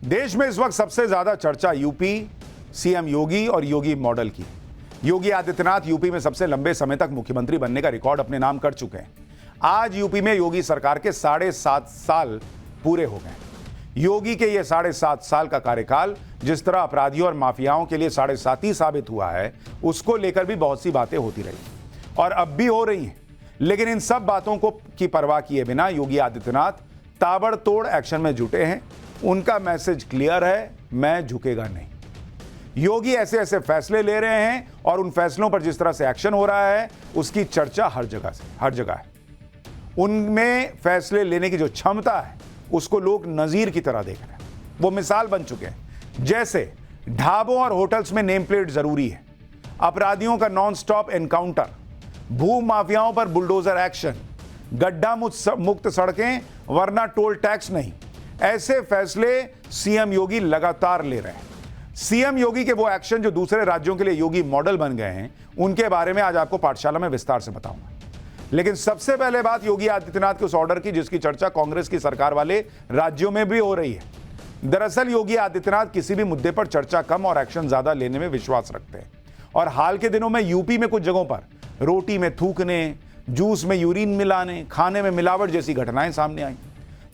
देश में इस वक्त सबसे ज्यादा चर्चा यूपी सीएम योगी और योगी मॉडल की। योगी आदित्यनाथ यूपी में सबसे लंबे समय तक मुख्यमंत्री बनने का रिकॉर्ड अपने नाम कर चुके हैं। आज यूपी में योगी सरकार के 7.5 साल पूरे हो गए। योगी के ये 7.5 साल का कार्यकाल जिस तरह अपराधियों और माफियाओं के लिए 7.5 ही साबित हुआ है, उसको लेकर भी बहुत सी बातें होती रही और अब भी हो रही हैं। लेकिन इन सब बातों को की परवाह किए बिना योगी आदित्यनाथ ताबड़तोड़ एक्शन में जुटे हैं। उनका मैसेज क्लियर है, मैं झुकेगा नहीं। योगी ऐसे ऐसे फैसले ले रहे हैं और उन फैसलों पर जिस तरह से एक्शन हो रहा है, उसकी चर्चा हर जगह है। उनमें फैसले लेने की जो क्षमता है, उसको लोग नजीर की तरह देख रहे हैं। वो मिसाल बन चुके हैं। जैसे ढाबों और होटल्स में नेम प्लेट जरूरी है, अपराधियों का नॉन स्टॉप एनकाउंटर, भू माफियाओं पर बुलडोजर एक्शन, गड्ढा मुक्त सड़कें वरना टोल टैक्स नहीं। ऐसे फैसले सीएम योगी लगातार ले रहे हैं। सीएम योगी के वो एक्शन जो दूसरे राज्यों के लिए योगी मॉडल बन गए हैं, उनके बारे में आज आपको पाठशाला में विस्तार से बताऊंगा। लेकिन सबसे पहले बात योगी आदित्यनाथ के उस ऑर्डर की जिसकी चर्चा कांग्रेस की सरकार वाले राज्यों में भी हो रही है। दरअसल योगी आदित्यनाथ किसी भी मुद्दे पर चर्चा कम और एक्शन ज्यादा लेने में विश्वास रखते हैं और हाल के दिनों में यूपी में कुछ जगहों पर रोटी में थूकने, जूस में यूरिन मिलाने, खाने में मिलावट जैसी घटनाएं सामने आई,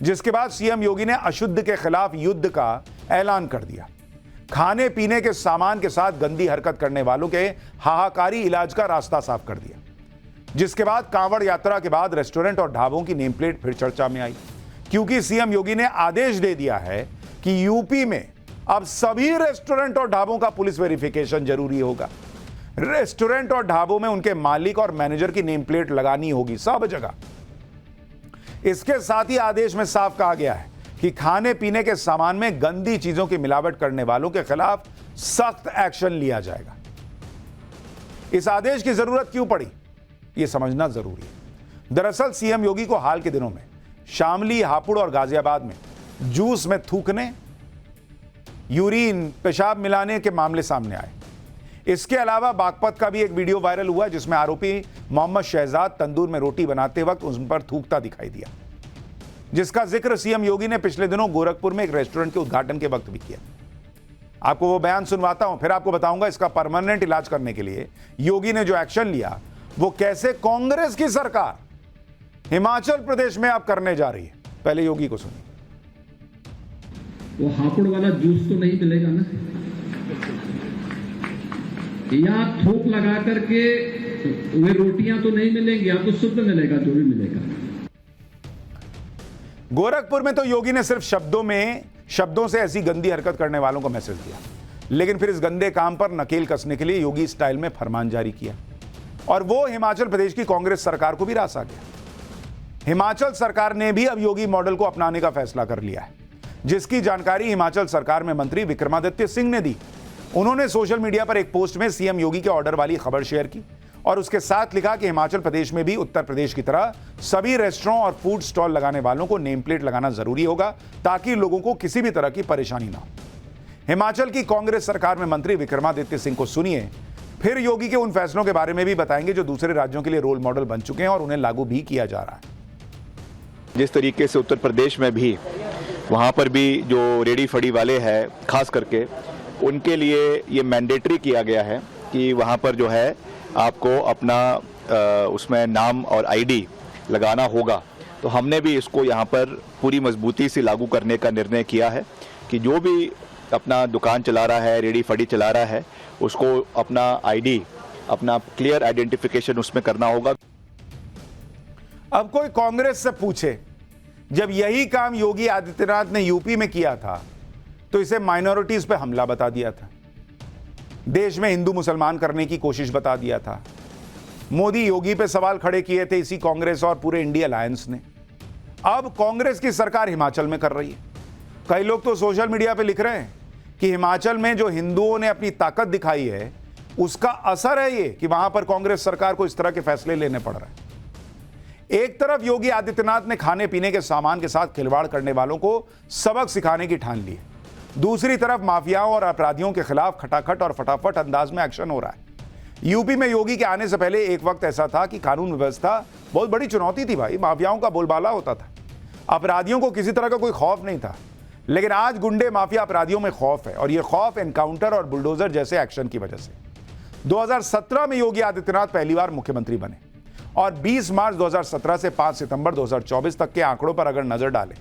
जिसके बाद सीएम योगी ने अशुद्ध के खिलाफ युद्ध का ऐलान कर दिया। खाने पीने के सामान के साथ गंदी हरकत करने वालों के हाहाकारी इलाज का रास्ता साफ कर दिया, जिसके बाद कांवड़ यात्रा के बाद रेस्टोरेंट और ढाबों की नेम प्लेट फिर चर्चा में आई, क्योंकि सीएम योगी ने आदेश दे दिया है कि यूपी में अब सभी रेस्टोरेंट और ढाबों का पुलिस वेरिफिकेशन जरूरी होगा। रेस्टोरेंट और ढाबों में उनके मालिक और मैनेजर की नेम प्लेट लगानी होगी सब जगह। इसके साथ ही आदेश में साफ कहा गया है कि खाने पीने के सामान में गंदी चीजों की मिलावट करने वालों के खिलाफ सख्त एक्शन लिया जाएगा। इस आदेश की जरूरत क्यों पड़ी, यह समझना जरूरी है। दरअसल सीएम योगी को हाल के दिनों में शामली, हापुड़ और गाजियाबाद में जूस में थूकने, यूरिन, पेशाब मिलाने के मामले सामने आए। इसके अलावा बागपत का भी एक वीडियो वायरल हुआ जिसमें आरोपी मोहम्मद शहजाद तंदूर में रोटी बनाते वक्त उन पर थूकता दिखाई दिया, जिसका जिक्र सीएम योगी ने पिछले दिनों गोरखपुर में एक रेस्टोरेंट के उद्घाटन के वक्त भी किया। आपको वो बयान सुनवाता हूं, फिर आपको बताऊंगा इसका परमानेंट इलाज करने के लिए योगी ने जो एक्शन लिया वो कैसे कांग्रेस की सरकार हिमाचल प्रदेश में अब करने जा रही है। पहले योगी को सुनिए। वो हापुड़ वाला जूस तो नहीं मिलेगा ना, या थूक लगा करके वे रोटियां तो नहीं मिलेंगी, आपको शुद्ध मिलेगा जो भी मिलेगा। गोरखपुर में तो योगी ने सिर्फ शब्दों से ऐसी गंदी हरकत करने वालों को मैसेज दिया, लेकिन फिर इस गंदे काम पर नकेल कसने के लिए योगी स्टाइल में फरमान जारी किया और वो हिमाचल प्रदेश की कांग्रेस सरकार को भी रास आ गया। हिमाचल सरकार ने भी अब योगी मॉडल को अपनाने का फैसला कर लिया है, जिसकी जानकारी हिमाचल सरकार में मंत्री विक्रमादित्य सिंह ने दी। उन्होंने सोशल मीडिया पर एक पोस्ट में सीएम योगी के ऑर्डर वाली खबर शेयर की और उसके साथ लिखा कि हिमाचल प्रदेश में भी उत्तर प्रदेश की तरह सभी रेस्टोरेंट और फूड स्टॉल लगाने वालों को नेम प्लेट लगाना जरूरी होगा ताकि लोगों को किसी भी तरह की परेशानी ना हो। हिमाचल की कांग्रेस सरकार में मंत्री विक्रमादित्य सिंह को सुनिए, फिर योगी के उन फैसलों के बारे में भी बताएंगे जो दूसरे राज्यों के लिए रोल मॉडल बन चुके हैं और उन्हें लागू भी किया जा रहा है। जिस तरीके से उत्तर प्रदेश में भी वहाँ पर भी जो रेडी फड़ी वाले हैं, खास करके उनके लिए ये मैंडेटरी किया गया है कि वहाँ पर जो है आपको अपना उसमें नाम और आईडी लगाना होगा। तो हमने भी इसको यहाँ पर पूरी मजबूती से लागू करने का निर्णय किया है कि जो भी अपना दुकान चला रहा है, रेडी फड़ी चला रहा है, उसको अपना आईडी, अपना क्लियर आइडेंटिफिकेशन उसमें करना होगा। अब कोई कांग्रेस से पूछे, जब यही काम योगी आदित्यनाथ ने यूपी में किया था तो इसे माइनॉरिटीज पे हमला बता दिया था, देश में हिंदू मुसलमान करने की कोशिश बता दिया था। मोदी योगी पे सवाल खड़े किए थे इसी कांग्रेस और पूरे इंडिया अलायंस ने। अब कांग्रेस की सरकार हिमाचल में कर रही है। कई लोग तो सोशल मीडिया पे लिख रहे हैं कि हिमाचल में जो हिंदुओं ने अपनी ताकत दिखाई है उसका असर है ये कि वहां पर कांग्रेस सरकार को इस तरह के फैसले लेने पड़ रहे हैं। एक तरफ योगी आदित्यनाथ ने खाने पीने के सामान के साथ खिलवाड़ करने वालों को सबक सिखाने की ठान ली है, दूसरी तरफ माफियाओं और अपराधियों के खिलाफ खटाखट और फटाफट अंदाज में एक्शन हो रहा है। यूपी में योगी के आने से पहले एक वक्त ऐसा था कि कानून व्यवस्था बहुत बड़ी चुनौती थी भाई, माफियाओं का बोलबाला होता था, अपराधियों को किसी तरह का कोई खौफ नहीं था। लेकिन आज गुंडे माफिया अपराधियों में खौफ है, और यह खौफ एनकाउंटर और बुलडोजर जैसे एक्शन की वजह से। 2017 में योगी आदित्यनाथ पहली बार मुख्यमंत्री बने और 20 मार्च 2017 से 5 सितंबर 2024 तक के आंकड़ों पर अगर नजर डालें,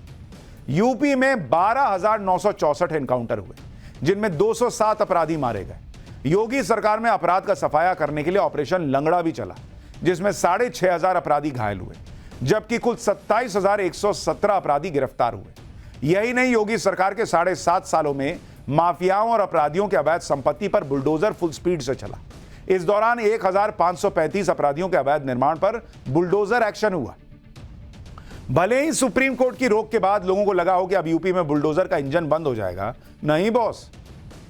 यूपी में 12,964 एनकाउंटर हुए, जिनमें 207 अपराधी मारे गए। योगी सरकार में अपराध का सफाया करने के लिए ऑपरेशन लंगड़ा भी चला, जिसमें 6,500 अपराधी घायल हुए, जबकि कुल 27,117 अपराधी गिरफ्तार हुए। यही नहीं, योगी सरकार के 7.5 सालों में माफियाओं और अपराधियों के अवैध संपत्ति पर बुलडोजर फुल स्पीड से चला। इस दौरान 1,535 अपराधियों के अवैध निर्माण पर बुलडोजर एक्शन हुआ। भले ही सुप्रीम कोर्ट की रोक के बाद लोगों को लगा हो कि अब यूपी में बुलडोजर का इंजन बंद हो जाएगा, नहीं बॉस,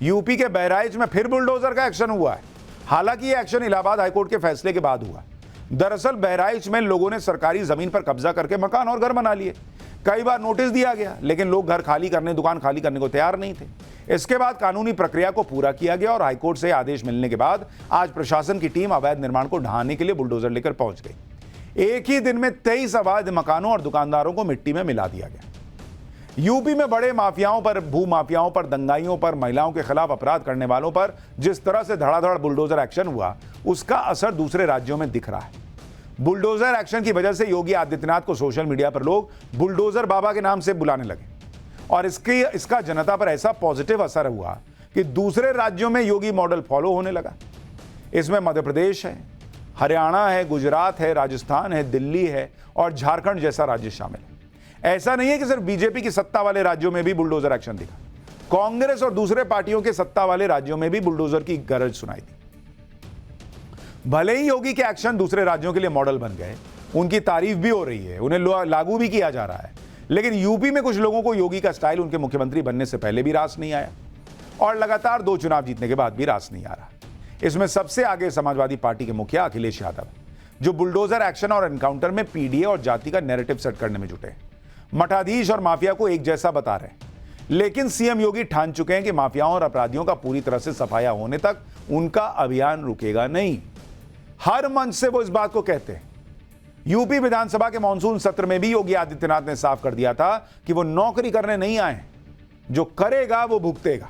यूपी के बहराइच में फिर बुलडोजर का एक्शन हुआ है। हालांकि यह एक्शन इलाहाबाद हाईकोर्ट के फैसले के बाद हुआ। दरअसल बहराइच में लोगों ने सरकारी जमीन पर कब्जा करके मकान और घर बना लिए। कई बार नोटिस दिया गया, लेकिन लोग घर खाली करने, दुकान खाली करने को तैयार नहीं थे। इसके बाद कानूनी प्रक्रिया को पूरा किया गया और हाईकोर्ट से आदेश मिलने के बाद आज प्रशासन की टीम अवैध निर्माण को ढहाने के लिए बुलडोजर लेकर पहुंच गई। एक ही दिन में 23 अवैध मकानों और दुकानदारों को मिट्टी में मिला दिया गया। यूपी में बड़े माफियाओं पर, भू माफियाओं पर, दंगाइयों पर, महिलाओं के खिलाफ अपराध करने वालों पर जिस तरह से धड़ाधड़ बुलडोजर एक्शन हुआ, उसका असर दूसरे राज्यों में दिख रहा है। बुलडोजर एक्शन की वजह से योगी आदित्यनाथ को सोशल मीडिया पर लोग बुलडोजर बाबा के नाम से बुलाने लगे और इसका जनता पर ऐसा पॉजिटिव असर हुआ कि दूसरे राज्यों में योगी मॉडल फॉलो होने लगा। इसमें मध्य प्रदेश है, हरियाणा है, गुजरात है, राजस्थान है, दिल्ली है और झारखंड जैसा राज्य शामिल है। ऐसा नहीं है कि सिर्फ बीजेपी की सत्ता वाले राज्यों में भी बुलडोजर एक्शन दिखा, कांग्रेस और दूसरे पार्टियों के सत्ता वाले राज्यों में भी बुलडोजर की गरज सुनाई दी। भले ही योगी के एक्शन दूसरे राज्यों के लिए मॉडल बन गए, उनकी तारीफ भी हो रही है, उन्हें लागू भी किया जा रहा है, लेकिन यूपी में कुछ लोगों को योगी का स्टाइल उनके मुख्यमंत्री बनने से पहले भी रास नहीं आया और लगातार 2 चुनाव जीतने के बाद भी रास नहीं आ रहा। इसमें सबसे आगे समाजवादी पार्टी के मुखिया अखिलेश यादव, जो बुलडोजर एक्शन और एनकाउंटर में पीडीए और जाति का नैरेटिव सेट करने में जुटे। मठाधीश और माफिया को एक जैसा बता रहे हैं, लेकिन सीएम योगी ठान चुके हैं कि माफियाओं और अपराधियों का पूरी तरह से सफाया होने तक उनका अभियान रुकेगा नहीं। हर मंच से वो इस बात को कहते हैं। यूपी विधानसभा के मॉनसून सत्र में भी योगी आदित्यनाथ ने साफ कर दिया था कि वो नौकरी करने नहीं आए, जो करेगा वो भुगतेगा।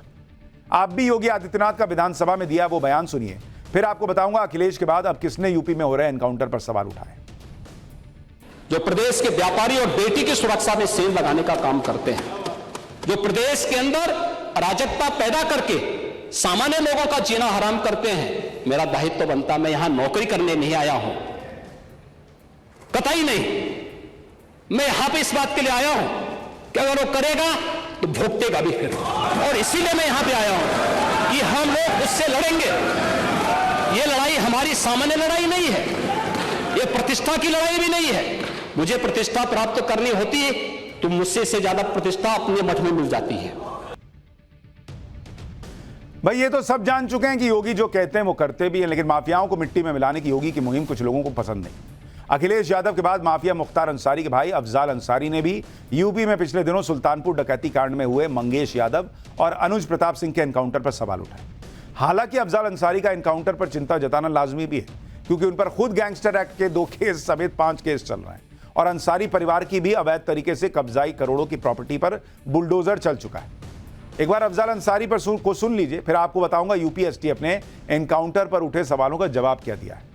आप भी योगी आदित्यनाथ का विधानसभा में दिया वो बयान सुनिए, फिर आपको बताऊंगा अखिलेश के बाद अब किसने यूपी में हो रहे एनकाउंटर पर सवाल उठाए। जो प्रदेश के व्यापारी और बेटी की सुरक्षा में सेल लगाने का काम करते हैं, जो प्रदेश के अंदर अराजकता पैदा करके सामान्य लोगों का जीना हराम करते हैं, मेरा दायित्व बनता, मैं यहां नौकरी करने नहीं आया हूं, कतई नहीं। मैं यहां पे इस बात के लिए आया हूं कि अगर वो करेगा तो भुगतेगा भी फिर, और इसीलिए मैं यहां पे आया हूं कि हम लोग उससे लड़ेंगे। ये लड़ाई हमारी सामान्य लड़ाई नहीं है, ये प्रतिष्ठा की लड़ाई भी नहीं है। मुझे प्रतिष्ठा प्राप्त करनी होती है तो मुझसे से ज्यादा प्रतिष्ठा अपने मठ में मिल जाती है। भाई ये तो सब जान चुके हैं कि योगी जो कहते हैं वो करते भी हैं, लेकिन माफियाओं को मिट्टी में मिलाने की योगी की मुहिम कुछ लोगों को पसंद नहीं। अखिलेश यादव के बाद माफिया मुख्तार अंसारी के भाई अफजाल अंसारी ने भी यूपी में पिछले दिनों सुल्तानपुर डकैती कांड में हुए मंगेश यादव और अनुज प्रताप सिंह के एनकाउंटर पर सवाल उठाए। हालांकि अफजाल अंसारी का एनकाउंटर पर चिंता जताना लाजमी भी है, क्योंकि उन पर खुद गैंगस्टर एक्ट के 2 केस समेत 5 केस चल रहे हैं और अंसारी परिवार की भी अवैध तरीके से कब्जाई करोड़ों की प्रॉपर्टी पर बुलडोजर चल चुका है। एक बार अफजाल अंसारी पर को सुन लीजिए, फिर आपको बताऊंगा यूपी एसटीएफ ने एनकाउंटर पर उठे सवालों का जवाब क्या दिया है।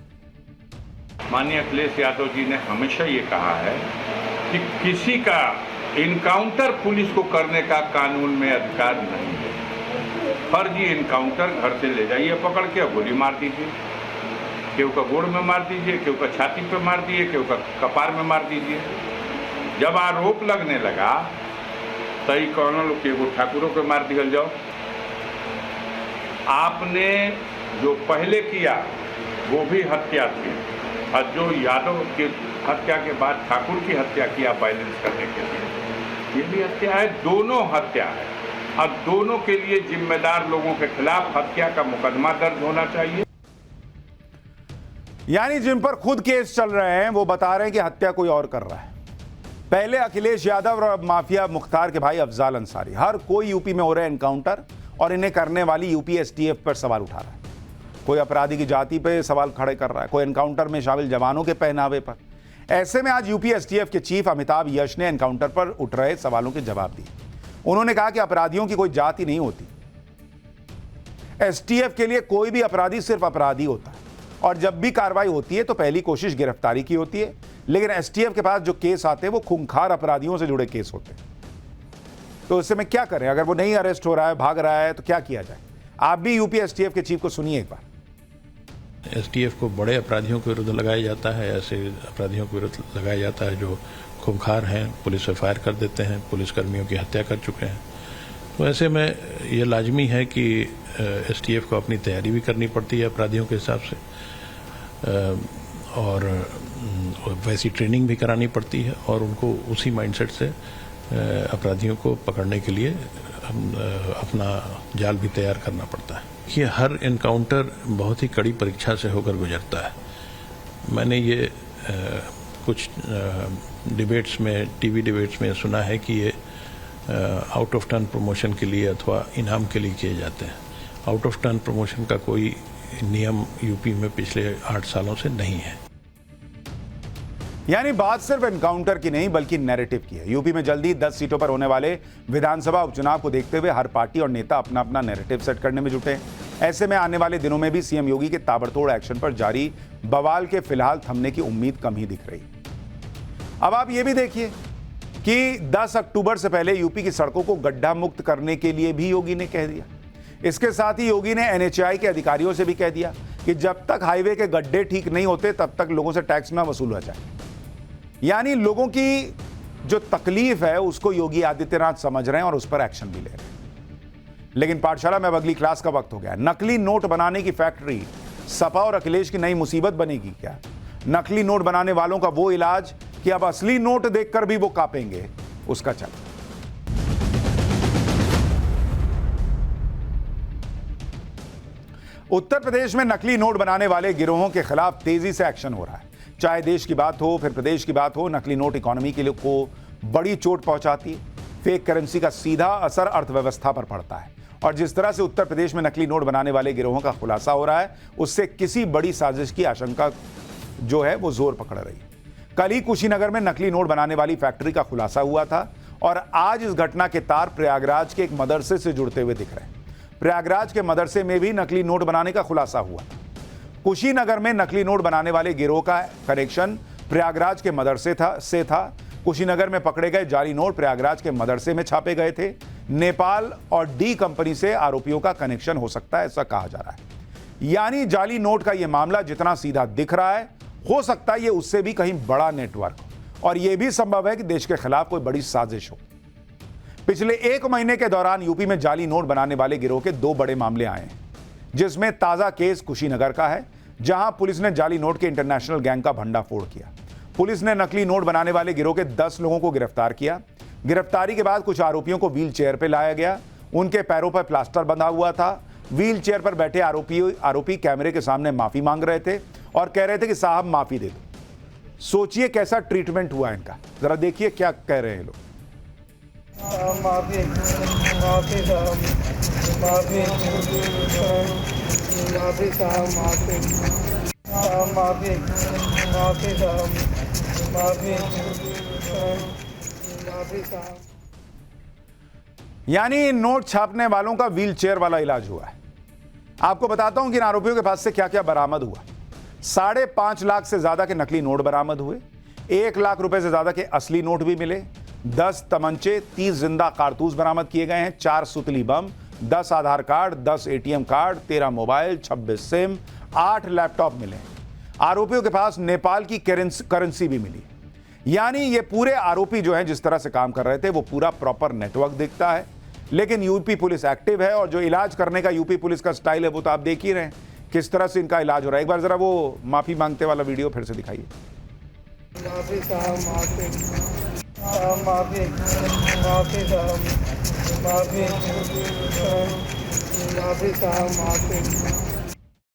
माननीय अखिलेश यादव जी ने हमेशा ये कहा है कि किसी का इनकाउंटर पुलिस को करने का कानून में अधिकार नहीं है। फर्जी इनकाउंटर घर से ले जाइए पकड़ के, गोली मार दीजिए, केहू का गोड़ में मार दीजिए, केहू का छाती पे मार दीजिए, केहू का कपार में मार दीजिए। जब आरोप लगने लगा तई कौन लोग के ठाकुरों को मार दिया जाओ। आपने जो पहले किया वो भी हत्या थी, और जो यादव की हत्या के बाद ठाकुर की हत्या किया बैलेंस करने के लिए, ये भी हत्या है। दोनों हत्या है और दोनों के लिए जिम्मेदार लोगों के खिलाफ हत्या का मुकदमा दर्ज होना चाहिए। यानी जिन पर खुद केस चल रहे हैं वो बता रहे हैं कि हत्या कोई और कर रहा है। पहले अखिलेश यादव और अब माफिया मुख्तार के भाई अफजाल अंसारी, हर कोई यूपी में हो रहे एनकाउंटर और इन्हें करने वाली यूपी एसटीएफ पर सवाल उठा रहा है। कोई अपराधी की जाति पे सवाल खड़े कर रहा है, कोई एनकाउंटर में शामिल जवानों के पहनावे पर। ऐसे में आज यूपी एसटीएफ के चीफ अमिताभ यश ने एनकाउंटर पर उठ रहे सवालों के जवाब दिए। उन्होंने कहा कि अपराधियों की कोई जाति नहीं होती। एसटीएफ के लिए कोई भी अपराधी सिर्फ अपराधी होता है और जब भी कार्रवाई होती है तो पहली कोशिश गिरफ्तारी की होती है, लेकिन एसटीएफ के पास जो केस आते हैं वो खूंखार अपराधियों से जुड़े केस होते हैं। तो इससे में क्या करें? अगर वो नहीं अरेस्ट हो रहा है, भाग रहा है, तो क्या किया जाए? आप भी यूपी एसटीएफ के चीफ को सुनिए एक बार। एसटीएफ को बड़े अपराधियों के विरुद्ध लगाया जाता है, ऐसे अपराधियों के विरुद्ध लगाया जाता है जो खूंखार हैं, पुलिस पे फायर कर देते हैं, पुलिसकर्मियों की हत्या कर चुके हैं। तो ऐसे में ये लाजमी है कि एसटीएफ को अपनी तैयारी भी करनी पड़ती है अपराधियों के हिसाब से, और वैसी ट्रेनिंग भी करानी पड़ती है और उनको उसी माइंडसेट से अपराधियों को पकड़ने के लिए अपना जाल भी तैयार करना पड़ता है। ये हर इनकाउंटर बहुत ही कड़ी परीक्षा से होकर गुजरता है। मैंने ये कुछ डिबेट्स में, टीवी डिबेट्स में सुना है कि ये आउट ऑफ टर्न प्रमोशन के लिए अथवा इनाम के लिए किए जाते हैं। आउट ऑफ टर्न प्रमोशन का कोई नियम यूपी में पिछले 8 सालों से नहीं है। यानी बात सिर्फ एनकाउंटर की नहीं बल्कि नैरेटिव की है। यूपी में जल्दी 10 सीटों पर होने वाले विधानसभा उपचुनाव को देखते हुए हर पार्टी और नेता अपना अपना नैरेटिव सेट करने में जुटे हैं। ऐसे में आने वाले दिनों में भी सीएम योगी के ताबड़तोड़ एक्शन पर जारी बवाल के फिलहाल थमने की उम्मीद कम ही दिख रही। अब आप ये भी देखिए कि 10 अक्टूबर से पहले यूपी की सड़कों को गड्ढा मुक्त करने के लिए भी योगी ने कह दिया। इसके साथ ही योगी ने एनएचएआई के अधिकारियों से भी कह दिया कि जब तक हाईवे के गड्ढे ठीक नहीं होते तब तक लोगों से टैक्स ना वसूला जाए। यानी लोगों की जो तकलीफ है उसको योगी आदित्यनाथ समझ रहे हैं और उस पर एक्शन भी ले रहे हैं। लेकिन पाठशाला में अब अगली क्लास का वक्त हो गया। नकली नोट बनाने की फैक्ट्री सपा और अखिलेश की नई मुसीबत बनेगी क्या? नकली नोट बनाने वालों का वो इलाज कि अब असली नोट देखकर भी वो कांपेंगे, उसका चल। उत्तर प्रदेश में नकली नोट बनाने वाले गिरोहों के खिलाफ तेजी से एक्शन हो रहा है। चाहे देश की बात हो फिर प्रदेश की बात हो, नकली नोट इकोनॉमी के लिए को बड़ी चोट पहुंचाती है। फेक करेंसी का सीधा असर अर्थव्यवस्था पर पड़ता है और जिस तरह से उत्तर प्रदेश में नकली नोट बनाने वाले गिरोहों का खुलासा हो रहा है उससे किसी बड़ी साजिश की आशंका जो है वो जोर पकड़ रही है। कल ही कुशीनगर में नकली नोट बनाने वाली फैक्ट्री का खुलासा हुआ था और आज इस घटना के तार प्रयागराज के एक मदरसे से जुड़ते हुए दिख रहे हैं। प्रयागराज के मदरसे में भी नकली नोट बनाने का खुलासा हुआ। कुशीनगर में नकली नोट बनाने वाले गिरोह का कनेक्शन प्रयागराज के मदरसे से था। कुशीनगर में पकड़े गए जाली नोट प्रयागराज के मदरसे में छापे गए थे। नेपाल और डी कंपनी से आरोपियों का कनेक्शन हो सकता है, ऐसा कहा जा रहा है। यानी जाली नोट का यह मामला जितना सीधा दिख रहा है, हो सकता है ये उससे भी कहीं बड़ा नेटवर्क हो और यह भी संभव है कि देश के खिलाफ कोई बड़ी साजिश हो। पिछले 1 महीने के दौरान यूपी में जाली नोट बनाने वाले गिरोह के 2 बड़े मामले आए हैं, जिसमें ताजा केस कुशीनगर का है, जहां पुलिस ने जाली नोट के इंटरनेशनल गैंग का भंडाफोड़ किया। पुलिस ने नकली नोट बनाने वाले गिरोह के 10 लोगों को गिरफ्तार किया। गिरफ्तारी के बाद कुछ आरोपियों को व्हील चेयर पर लाया गया। उनके पैरों पर प्लास्टर बंधा हुआ था। व्हील चेयर पर बैठे आरोपी कैमरे के सामने माफी मांग रहे थे और कह रहे थे कि साहब माफी दे दो। सोचिए कैसा ट्रीटमेंट हुआ इनका, जरा देखिए क्या कह रहे हैं लोग। माफी माफी साहब, माफी माफी साहब, माफी माफी माफी साहब, माफी माफी साहब। यानी नोट छापने वालों का व्हील चेयर वाला इलाज हुआ है। आपको बताता हूं कि इन आरोपियों के पास से क्या क्या बरामद हुआ। 5.5 लाख से ज्यादा के नकली नोट बरामद हुए। 1 लाख रुपए से ज्यादा के असली नोट भी मिले। 10 तमंचे, 30 जिंदा कारतूस बरामद किए गए हैं। 4 सुतली बम, 10 Aadhaar card, 10 ATM card, 13 mobile, 26 SIM, 8 laptop मिले। आरोपियों के पास नेपाल की करेंसी भी मिली। यानी ये पूरे आरोपी जो हैं जिस तरह से काम कर रहे थे वो पूरा प्रॉपर नेटवर्क दिखता है। लेकिन यूपी पुलिस एक्टिव है और जो इलाज करने का यूपी पुलिस का स्टाइल है वो तो आप देख ही रहे हैं किस तरह से इनका इलाज हो रहा है। एक बार जरा वो माफी मांगते वाला वीडियो फिर से दिखाइए। माफी साहब, माफी माफी माफी साहब, माफी माफी साहब, माफी